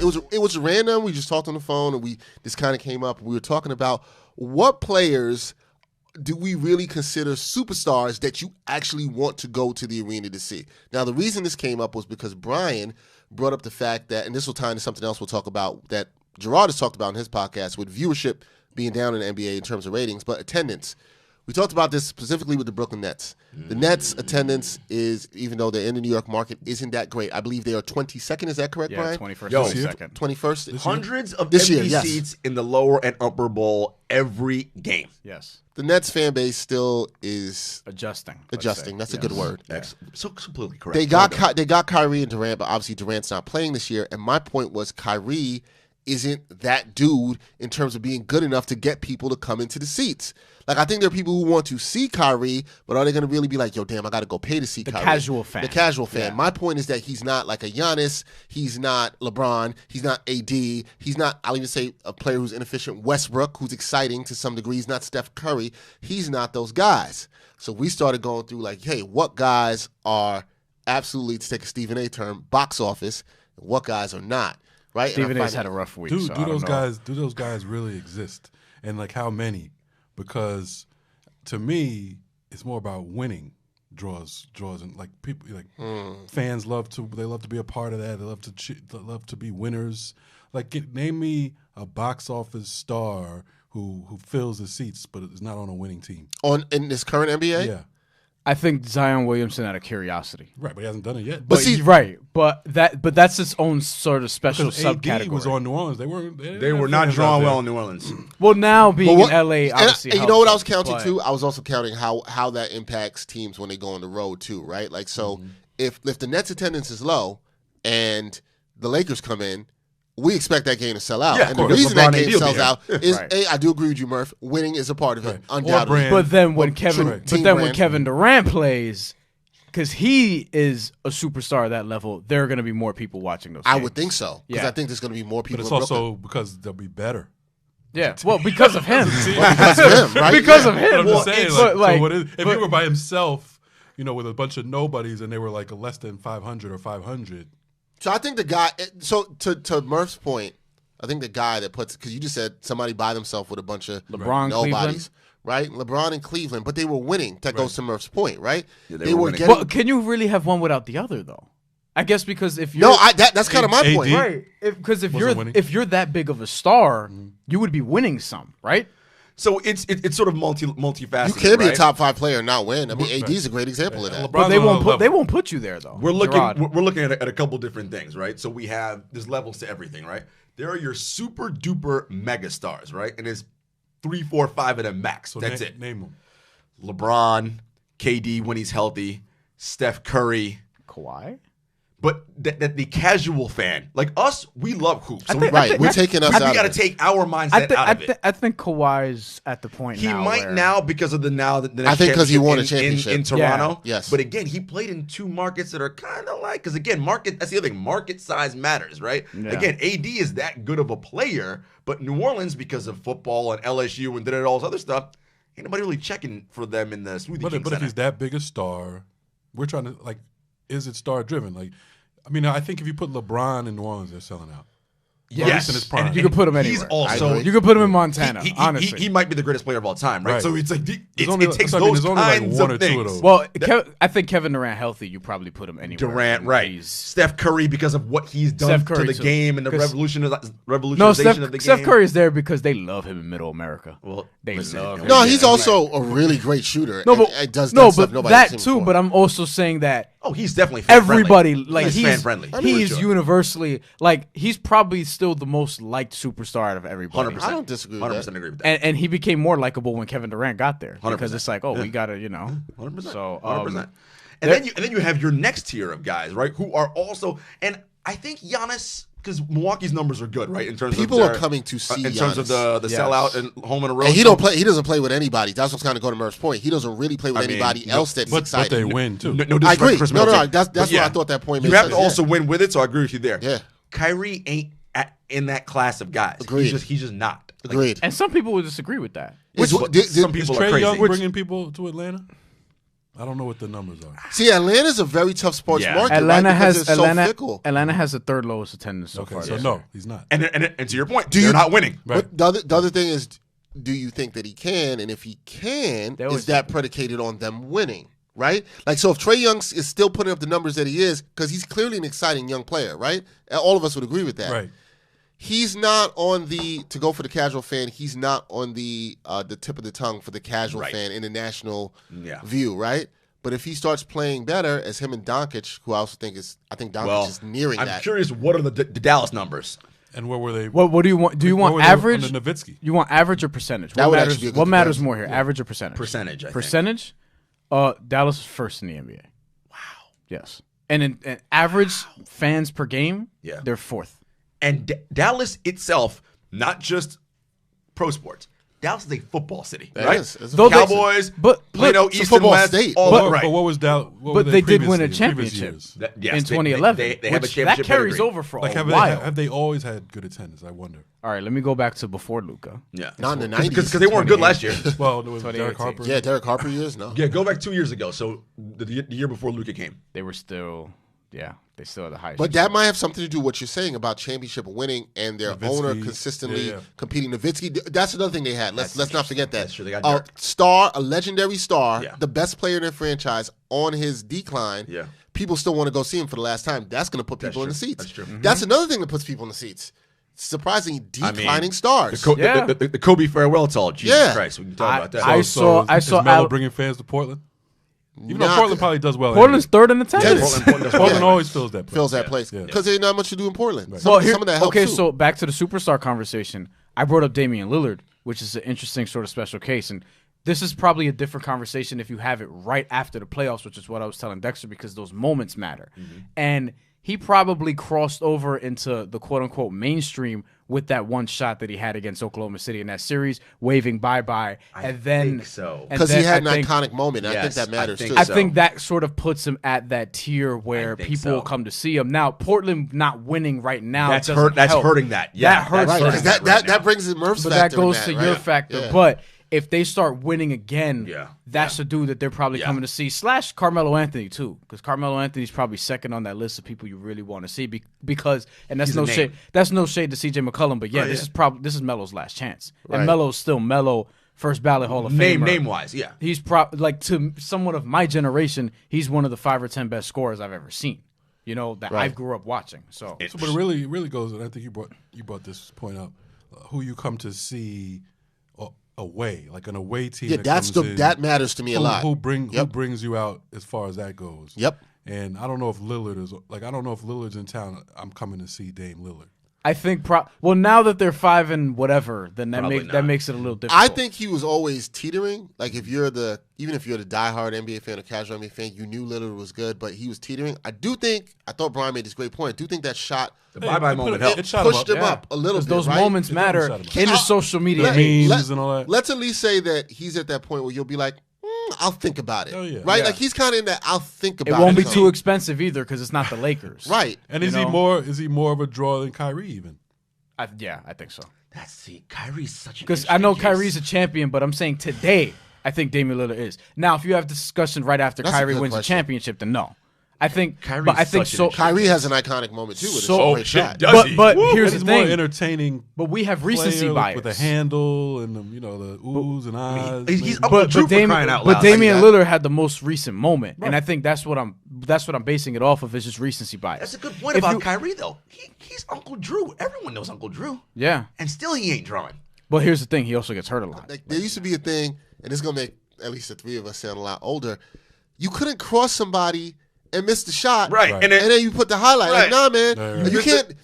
it was random. We just talked on the phone, and this kind of came up. We were talking about what players do we really consider superstars that you actually want to go to the arena to see. Now, the reason this came up was because Bryan brought up the fact that, and this will tie into something else we'll talk about that Jarod has talked about in his podcast with viewership being down in the NBA in terms of ratings, but attendance. We talked about this specifically with the Brooklyn Nets. The Nets' attendance is, even though they're in the New York market, isn't that great. I believe they are 22nd. Is that correct, Bryan? 21st, 22nd. 21st. Hundreds of empty seats in the lower and upper bowl every game. Yes. The Nets fan base still is adjusting. That's a good word. So completely correct. They got Kyrie and Durant, but obviously Durant's not playing this year. And my point was Kyrie isn't that dude in terms of being good enough to get people to come into the seats. Like, I think there are people who want to see Kyrie, but are they going to really be like, yo, damn, I got to go pay to see Kyrie? The casual fan. The casual fan. Yeah. My point is that he's not like a Giannis. He's not LeBron. He's not AD. He's not, I'll even say, a player who's inefficient. Westbrook, who's exciting to some degree. He's not Steph Curry. He's not those guys. So we started going through like, hey, what guys are absolutely, to take a Stephen A term, box office, and what guys are not, right? Stephen A's had a rough week. Do those guys really exist? And like how many? Because to me, it's more about winning draws, and like people, like fans love to be a part of that. They love to be winners. Like, name me a box office star who fills the seats, but is not on a winning team. In this current NBA? Yeah. I think Zion Williamson out of curiosity. Right, but he hasn't done it yet. But that's its own sort of special subcategory. AD was on New Orleans. They were not drawn well in New Orleans. Well, now being in LA, obviously. And you know what I was counting too? I was also counting how that impacts teams when they go on the road too, right? Like, so if the Nets attendance is low and the Lakers come in, we expect that game to sell out. Yeah, and the reason that game sells out is, I do agree with you, Murph, winning is a part of it, undoubtedly. But then when Kevin Durant plays, because he is a superstar at that level, there are going to be more people watching those games. I would think so, because I think there's going to be more people. But it's also because they'll be better. Yeah, well, because of him. Because of him, right? Because of him. But I'm just saying, if he were by himself, with a bunch of nobodies, and they were like less than 500 or 500. So I think the guy. So to Murph's point, I think the guy that puts, because you just said somebody by themselves with a bunch of LeBron, nobodies, right? LeBron and Cleveland, but they were winning. That goes to Murph's point, right? Yeah, they were getting. Well, can you really have one without the other though? I guess because if you're that's kind of my point, right? Because if you're that big of a star, you would be winning some, right? So it's sort of multifaceted. You can be a top 5 player and not win. I mean, AD is a great example of that. But they won't put you there though. We're looking at a couple different things, right? So we have there's levels to everything, right? There are your super duper mega stars, right? And there's 3, 4, 5 of them max. So that's it. Name them. LeBron, KD when he's healthy, Steph Curry, Kawhi. But that the casual fan, like us, we love hoops. So we're taking us out. We got to take our mindset out of it. I think Kawhi's at the point he now. He might now because of the next I think because he won a championship in Toronto. Yeah. Yes. But again, he played in 2 markets that are kind of like, because again, that's the other thing. Market size matters, right? Yeah. Again, AD is that good of a player, but New Orleans, because of football and LSU and all this other stuff, ain't nobody really checking for them in the Smoothie King But if he's that big a star, we're trying to, like, is it star driven? Like, I mean, I think if you put LeBron in New Orleans, they're selling out. Yes, in his prime. You could put him anywhere. He's also you could put him in Montana. Honestly, he might be the greatest player of all time, right? So it's like it takes those kinds of things. Well, I think Kevin Durant healthy, you probably put him anywhere. Durant, right? Steph Curry because of what he's done to the game and the revolutionization of the game. Steph Curry is there because they love him in Middle America. Well, they love him. No, he's also a really great shooter. No, but that too. But I'm also saying that. Oh, he's definitely everybody like he's fan friendly. He's universally like he's probably still the most liked superstar out of everybody. 100%. I don't disagree. 100% agree with that. And he became more likable when Kevin Durant got there 100%. because it's like, we gotta, 100%. So 100%. And then you have your next tier of guys, right? Who are also, and I think Giannis, because Milwaukee's numbers are good, right? In terms people of are coming to see in terms of the sellout and home and a road. And he doesn't play with anybody. That's what's kind of going to Murph's point. He doesn't really play with anybody else that's exciting. But they win too. No, I agree. Chris No. That's why I thought that point made sense. You have to also win with it, so I agree with you there. Yeah. Kyrie ain't in that class of guys. Agreed. He's just not. Agreed. And some people would disagree with that. Some people is are Trae crazy. Young bringing people to Atlanta? I don't know what the numbers are. See, Atlanta's a very tough sports market. Atlanta right? has so fickle. Atlanta has the third lowest attendance so far. So no, he's not. And to your point, they're not winning. Right. But the other thing is, do you think that he can? And if he can, is that predicated on them winning? Right? Like, so if Trae Young is still putting up the numbers that he is, because he's clearly an exciting young player, right? All of us would agree with that. Right. He's not on to go for the casual fan, he's not on the tip of the tongue for the casual fan in the national view, right? But if he starts playing better, as him and Doncic, who I also think Doncic is nearing that. I'm curious, what are the Dallas numbers? And what were they? What do you want? Do you want average? Under Nowitzki? You want average or percentage? That What would matters? actually be a good What matters comparison. more here? Average or percentage? Percentage, I think. Percentage. Dallas is first in the NBA. Wow. Yes. And in average fans per game, they're fourth. And Dallas itself, not just pro sports. Dallas is a football city, right? It's a Cowboys, Plano, it's a East football and West, state. all But right. what was Dallas? But they did win a championship Yes, in 2011. They have a which championship that carries pedigree. over for Like a have while. they always had good attendance? I wonder. All right, let me go back to before Luka. Yeah, Not in the 90s. because they weren't good last year. Well, there was Derek 2018. Harper. Yeah, Derek Harper years? No. Yeah, go back 2 years ago. So the year before Luka came. They were still, they still had the highest. But that might have something to do with what you're saying about championship winning and their Nowitzki. owner consistently Yeah. competing. Nowitzki, that's another thing they had. Let's not forget that. That's true. They got A Dirk. star, a legendary star, Yeah. the best player in their franchise on his decline. Yeah. People still want to go see him for the last time. That's going to put people in the true. seats. That's true. Mm-hmm. That's another thing that puts people in the seats. Surprisingly declining stars. The Kobe farewell tour. Jesus Yeah. Christ, we can talk about that. I saw Is Melo bringing fans to Portland? Even though Nah, Portland probably does well. Portland's third in attendance. Tennis. Portland Portland Yeah. always fills that place. fills that place Yeah. because there's not much to do in Portland. Right. Some, Well, here, some of that helps okay, too. so back to the superstar conversation. I brought up Damian Lillard, which is an interesting sort of special case, and this is probably a different conversation if you have it right after the playoffs, which is what I was telling Dexter, because those moments matter. And he probably crossed over into the quote-unquote mainstream with that one shot that he had against Oklahoma City in that series, waving bye-bye. And then think so. and Because he then had an I think- iconic moment. I think Yes, that matters I think too. I so. think that sort of puts him at that tier where I think people so. will come to see him. Now, Portland not winning right now That's doesn't That's help. hurting that. Yeah, That hurts Right, for because him. that brings in Murph's But factor. that goes in to that, your right? factor. Yeah. But if they start winning again, Yeah. that's the dude that they're probably coming to see. / Carmelo Anthony too, because Carmelo Anthony's probably second on that list of people you really want to see. Because and that's He's a no name. shade. That's no shade to CJ McCollum. But Right, this is Melo's last chance, Right. and Melo's still Melo, first ballot Hall of Famer. name wise, yeah. He's like to someone of my generation, he's one of the 5 or 10 best scorers I've ever seen. You know that I grew up watching. So So, but it really goes, and I think you brought this point up. Who you come to see away, like an away team. Yeah, that matters to me a lot. Who brings you out as far as that goes? Yep. And I don't know if Lillard's in town. I'm coming to see Dame Lillard. I think now that they're 5 and whatever, then Probably that not. makes it a little difficult. I think he was always teetering. Like even if you're the diehard NBA fan or casual NBA fan, you knew Lillard was good, but he was teetering. I thought Bryan made this great point. I do think that shot The bye-bye moment helped. It shot pushed him him up a little bit. those right? moments It matter doesn't shut him in the up. social media Let- age. Memes and all that. Let's at least say that he's at that point where you'll be like, I'll think about it. Oh, yeah. Right? Yeah. Like he's kind of in that I'll think It about it. won't be zone. too expensive either because it's not the Lakers. Right. And You is know? he more of a draw than Kyrie even? I think so. Kyrie's such an Because I know interesting Kyrie's a champion, but I'm saying today I think Damian Lillard is. Now, if you have discussion right after That's a Kyrie good wins question. a championship, then no. I think, Kyrie's but I think such an so. interesting- Kyrie has an iconic moment too with So- a great shot. does he? But Woo! here's And the it's more thing. entertaining. But we have recency player bias with a handle and the oohs and eyes. He's maybe. Uncle Drew for crying out loud. But Damian that. Lillard had the most recent moment, and I think that's what I'm basing it off of. Is just recency bias. That's a good point If about you- Kyrie, though. He's Uncle Drew. Everyone knows Uncle Drew. Yeah, And still he ain't drawing. but here's the thing: he also gets hurt a lot. Like, there used to be a thing, and it's gonna make at least the three of us sound a lot older. You couldn't cross somebody and miss the shot, Right. Right. And And then you put the highlight. Like, Right. nah, man, Right.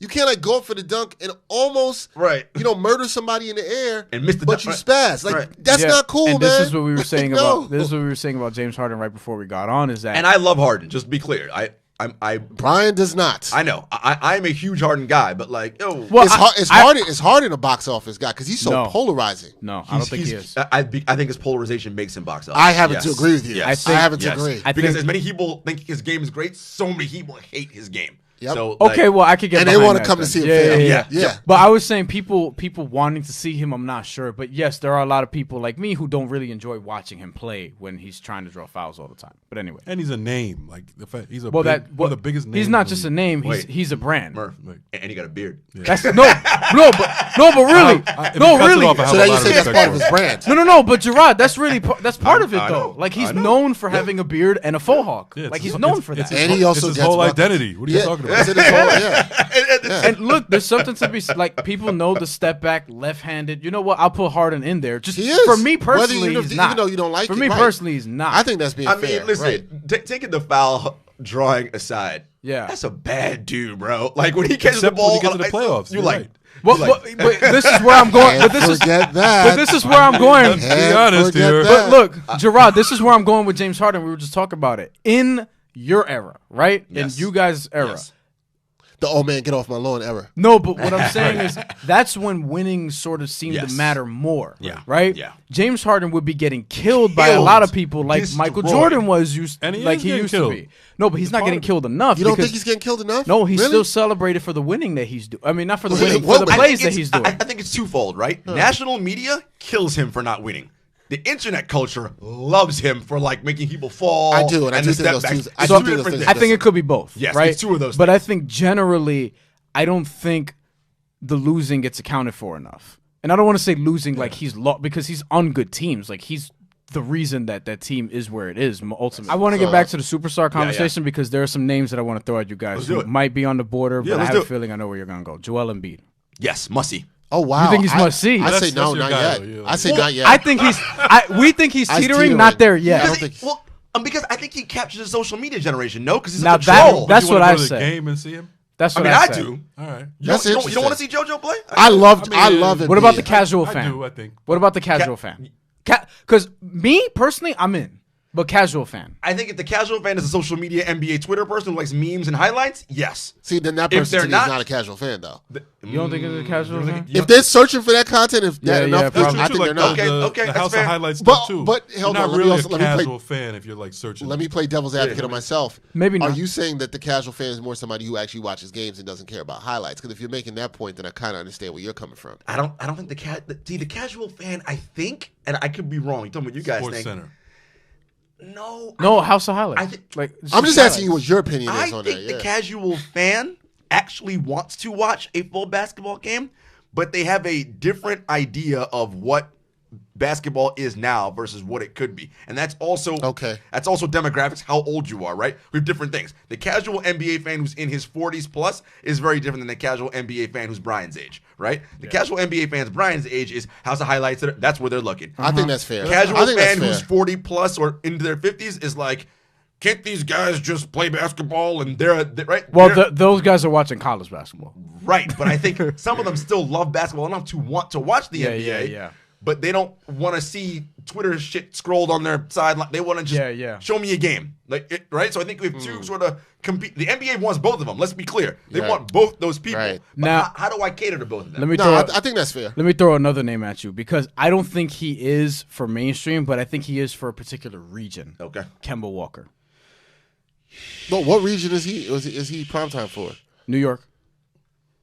you can't like go up for the dunk and almost, Right. murder somebody in the air And miss the but dunk, you right. spaz. Like Right. that's Yeah, not cool, and man. this is what we were saying No. about. This is what we were saying about James Harden right before we got on. Is that And I love Harden, just to be clear. Brian does not. I know. I'm a huge Harden guy, but like, yo. Well, It's Harden a box office guy because he's so No. polarizing. no, I don't think he is. I think his polarization makes him box office. I happen Yes. to agree with you. Yes. I happen to Yes. agree. I Because think- as many people think his game is great, so many people hate his game. Yep. So Okay, well, I could get And they behind wanna that come to then. see him fail. Yeah. But I was saying people wanting to see him, I'm not sure. But yes, there are a lot of people like me who don't really enjoy watching him play when he's trying to draw fouls all the time. But anyway. And he's a name. Like the fact he's Well, one of the biggest names. He's not in the just a league. name. Wait. He's a brand. Murph, and he got a beard. That's but really. If he No, cuts it really. off, I have So a that you lot of say that's respect part of for his him. brand. No. But Jarod, that's really that's part of it I though. know. Like he's I know. known for having a beard and a faux hawk. Yeah, Like it's he's his- known it's- for it's that. his And he whole- also it's his gets whole buckets. identity. What are you talking about? That's his whole, yeah. And look, there's something to be like. People know the step back, left-handed. You know what? I'll put Harden in there. Just He is. for me Whether personally, you- he's even not. though you don't like for it, me right. personally, he's not. I think that's being I fair. mean, listen, right. taking the foul drawing aside, Yeah. that's a bad dude, bro. Like when he catches Except the ball, when he gets to the playoffs, you're you're like, right. But this is where I'm going. But Can't this is forget that. But this is where I'm going. Let's be honest forget here. that. But look, Jarod, this is where I'm going with James Harden. We were just talking about it. In your era, right? Yes. In you guys' era. Yes. The old man get off my lawn era. No, but what I'm saying is that's when winning sort of seemed Yes. to matter more. Yeah. Right? Yeah. James Harden would be getting killed by a lot of people like Michael Destroyed. Jordan was used And he like is he getting used killed. to be. No, but he's not getting killed enough. You don't because- think he's getting killed enough? No, he's Really? still celebrated for the winning that he's doing. I mean, not for the Well, winning, what- for the I plays think that it's- he's doing. I think it's twofold, right? National media kills him for not winning. The internet culture loves him for like making people fall. I do, and I do the think those step two- backs. I It's do two think those different things- I things. think it could be both. Yes, right? it's two of those But I things. think generally, I don't think the losing gets accounted for enough. And I don't want to say losing like he's lost because he's on good teams. Like he's the reason that that team is where it is. Ultimately, I want to get back to the superstar conversation because there are some names that I want to throw at you guys do who it. might be on the border, Yeah, but I let's have do a it. feeling I know where you're gonna go. Joel Embiid. Yes, Mussy. Oh wow! You think he's must see? I say That's no, your not guy, yet. though, yeah. I say Well, not yet. I think he's. We think he's He's teetering, not teetering. there yet. I don't think. Well, because I think he captures the social media generation. No, because he's Now a that- control. that's You wanna what go I to the said. game and see him. That's I what mean, I I said. do. All right. That's You interesting. don't want to see JoJo play? I mean, love it. What about the casual I fan? do, I think. What about the casual fan? Because me personally, I'm in, but casual fan. I think if the casual fan is a social media NBA Twitter person who likes memes and highlights, yes. See, then that If person they're to me not- is not a casual fan, though. You don't think it's a casual fan? If they're searching for that content, if that Yeah, enough, yeah, people, probably. I think they're not. Okay, The that's House fair. of Highlights But- stuff too. but You're hold not on, let me really also- a let me play- casual fan if you're like searching. Let me play devil's advocate on myself. Maybe Are not. you saying that the casual fan is more somebody who actually watches games and doesn't care about highlights? Because if you're making that point, then I kind of understand where you're coming from. I don't think the casual fan, I think, and I could be wrong. You tell me what you guys Sports think. Center. No, House of Highlights. I think- like I'm just asking you what your opinion I is on think that. the Yeah. casual fan actually wants to watch a full basketball game, but they have a different idea of what basketball is now versus what it could be. And that's also That's also demographics, how old you are, right? We have different things. The casual NBA fan who's in his 40s plus is very different than the casual NBA fan who's Brian's age, right? The casual NBA fan's Brian's age is House of Highlights, that's where they're looking. I think that's fair. Casual I think fan that's who's fair. 40 plus or into their 50s is like, can't these guys just play basketball and they're right? Well, They're- those guys are watching college basketball. right, but I think some of them still love basketball enough to want to watch the NBA. yeah. But they don't want to see Twitter shit scrolled on their sideline. They want to just show me a game, right? So I think we have two sort of compete. The NBA wants both of them. Let's be clear. They Right. want both those people. Right. But Now- how do I cater to both of them? Let me No, throw. I think that's fair. Let me throw another name at you because I don't think he is for mainstream, but I think he is for a particular region. Okay. Kemba Walker, But what region is he? Is he primetime for? New York,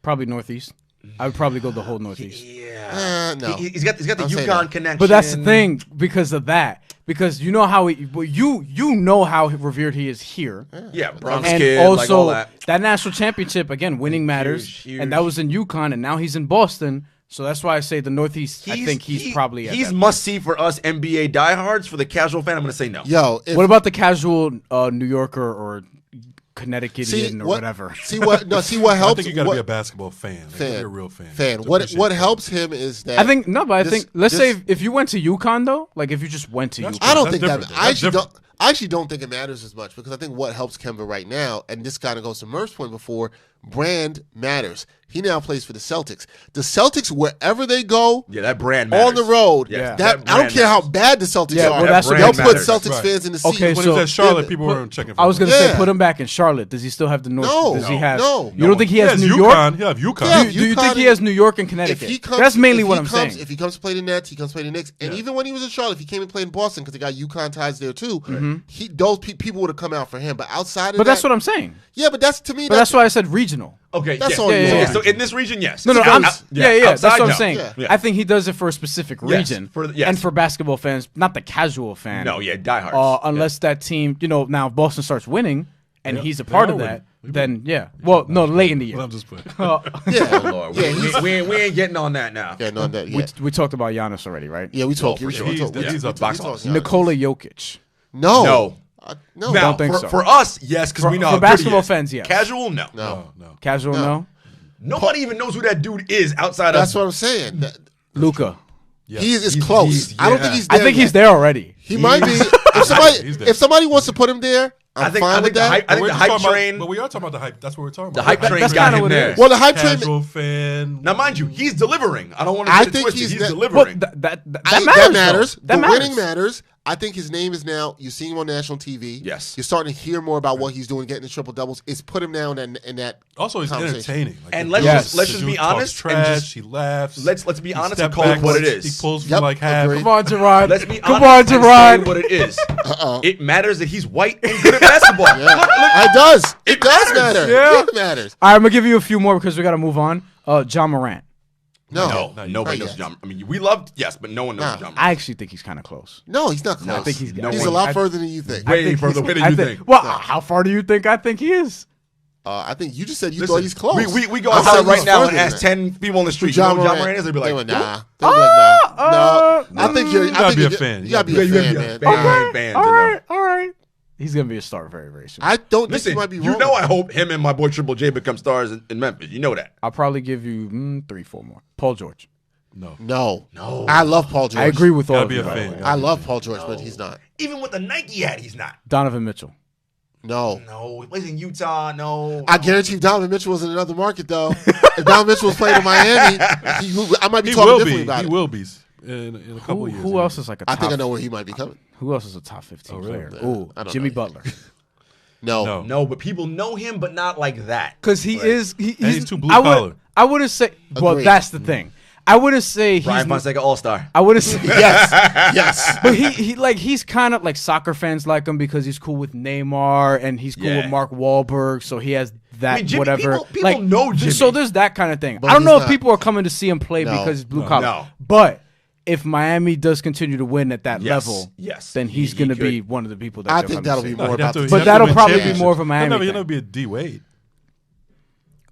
probably Northeast. I would probably go the whole Northeast. Yeah. No. He's got the I'll say UConn that. connection. But that's the thing because of that. Because you know how you know how revered he is here. Yeah, Bronx And kid, also like all that. national championship again, winning matters, huge. and that was in UConn, and now he's in Boston. So that's why I say the Northeast. I think he's probably at he's that. must see for us NBA diehards. For the casual fan, I'm going to say no. Yo, if, What about the casual New Yorker or Connecticutian see or what, whatever? See what? No, see what I helps. think you got to what, be a basketball fan. You gotta be a real fan. to What appreciate helps him is that I think no, but I this- think let's this- say if you went to UConn though, like if you just went to UConn, I don't That's think that. different. I That's actually different. don't. I actually don't think it matters as much because I think what helps Kemba right now, and this kind of goes to Murph's point before, brand matters. He now plays for the Celtics. The Celtics, wherever they go, that brand matters. on the road, Yeah, I don't care how bad the Celtics Yeah, are. well, that's what they'll brand put matters. Celtics fans in the seat. Okay, When so he was at Charlotte, people weren't checking for I was him. gonna say Yeah. put him back in Charlotte. Does he still have the North? No, does he have? no. You don't think he He has has New York? UConn. He'll have UConn. Yeah, Do you UConn think he has New York and Connecticut? If he comes, That's mainly if what he I'm comes, saying. If he comes to play the Nets, he comes to play the Knicks. And even when he was in Charlotte, if he came and played in Boston because they got UConn ties there too, those people would have come out for him. But outside of But that, that's what I'm saying. yeah, but that's to me. But that's why I said regional. Okay, That's yeah. all Yeah, you yeah, want. So in this region, yes. No, So I'm, out- that's outside, what I'm no. saying. Yeah. I think he does it for a specific Yes, region, yes. and for basketball fans, not the casual fan. No, yeah, diehards. Unless that team, now if Boston starts winning and Yeah, he's a they part are of winning. that, then yeah. Well, no, late in the Well, year. I'm just playing. yeah, Oh, Lord. yeah, We ain't getting on that now. yeah, no, that, yeah. We talked about Giannis already, right? Yeah, we talked. for sure. We talked- He's up box we office. talked- Nikola Jokic. No, No. no. Now, think for, so. for us, yes, because For- we know for how good basketball he is. fans, yes. Casual, no. no. No. Casual, no. Nobody even knows who that dude is outside That's of. what I'm saying. Luca. Yeah. He is He's- close. he's- I don't yeah. think he's there. I think yet. he's there already. He might be. He's there. If somebody wants to put him there, I'm fine with the that. hype, I think We're the just hype talking about- train. but we are talking about the hype. That's what we're talking The about. hype train that's got kinda him what it there. is. Well, the hype train. Casual fan. Now, mind you, he's delivering. I don't want to I get it think twisted. he's He's that- Well, delivering. that I- matters. that matters. Though. That the matters. winning matters. I think his name is now. You're seeing him on national TV. Yes. You're starting to hear more about what he's doing, getting the triple doubles. It's put him down in that. Also, he's conversation. entertaining. Like, And the let's dude- just- let's the just dude be talks honest and Trash. just- He laughs. Let's be He honest step and call it back, what it He is. pulls Yep, from like half. agreed. Come on, Jarod. Let's be Come honest on, and say Jarod. what it is. It matters that he's white and good at basketball. It does. It does matters. matter. Yeah. It matters. All right, I'm gonna give you a few more because we got to move on. John Morant. No, No, nobody not knows yet. John. I mean, we loved, yes, but no one knows Nah. John. I actually think he's kind of close. No, he's not close. I think he's. No he's one- a lot I- further than you think. Way I think further he's- away than I you think- think. Well, how far do you think I think he is? I think you just said you Listen, thought he's close. We go I said outside he's right now further and than ask that. 10 people on the street, John you know who John Morant. Morant is? They'd be like, They were, "Who?" nah. They were like, nah. No, I think you're. I gotta think be a you- fan. You gotta be Yeah, a you gotta fan, be a man. fan. Nah. Fan All to right, all right. He's gonna be a star very, very soon. I don't think Listen, you might be you wrong. know I hope him and my boy Triple J become stars in Memphis. You know that. I'll probably give you 3, 4 more. Paul George. No. I love Paul George. I agree with all Gotta of be you. a by the fan. way. I love Paul George, but he's not. Even with the Nike hat, he's not. Donovan Mitchell. No. No, he plays in Utah. No. I guarantee you Donovan Mitchell was in another market, though. If Donovan Mitchell was playing in Miami, I might be He talking will differently be. about He it. will be in a couple of years. Who else is like a I top? think I know where he might be coming. Who else is a top 15 Oh, really? player? I Ooh, don't Jimmy know. Butler. No. No, but people know him, but not like that. Because he is. he's too blue I collar. I wouldn't say. Well, Agreed. that's the thing. I wouldn't say he's. Brian Fonseca All-Star. I wouldn't say. Yes. Yes. But he's kind of like soccer fans like him because he's cool with Neymar and he's cool Yeah. with Mark Wahlberg, so he has that I mean, Jimmy- whatever. people like, know Jimmy. So there's that kind of thing. But I don't he's know if not. people are coming to see him play No. because he's blue No. collar. No. But if Miami does continue to win at that Yes. level, Yes. then he's He going to be could. one of the people that I they'll think come that'll to be see. more He'd have about to- the he'd But have to that'll win probably be championships. more of a Miami He'll thing. never be a D Wade.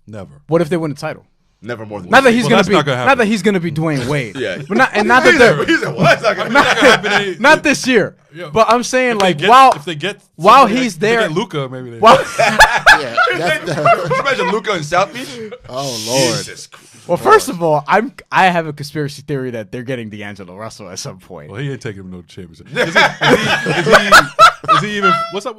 Never. What if they win the title? Never more than Not that he's Well, going that's to be. not gonna Not happen. that he's going to be Dwayne Wade. Yeah. But not and not that they're. He said, well, that's not gonna happen. Not this year. Yeah. But I'm saying like If they get while somebody he's if they there- get Luka, maybe they. while, Yeah. That's Could you imagine Luca in South Beach? oh, Lord. Jesus Christ. well, first of all, I have a conspiracy theory that they're getting D'Angelo Russell at some point. Well, he ain't taking him no championship. Is he even? What's up?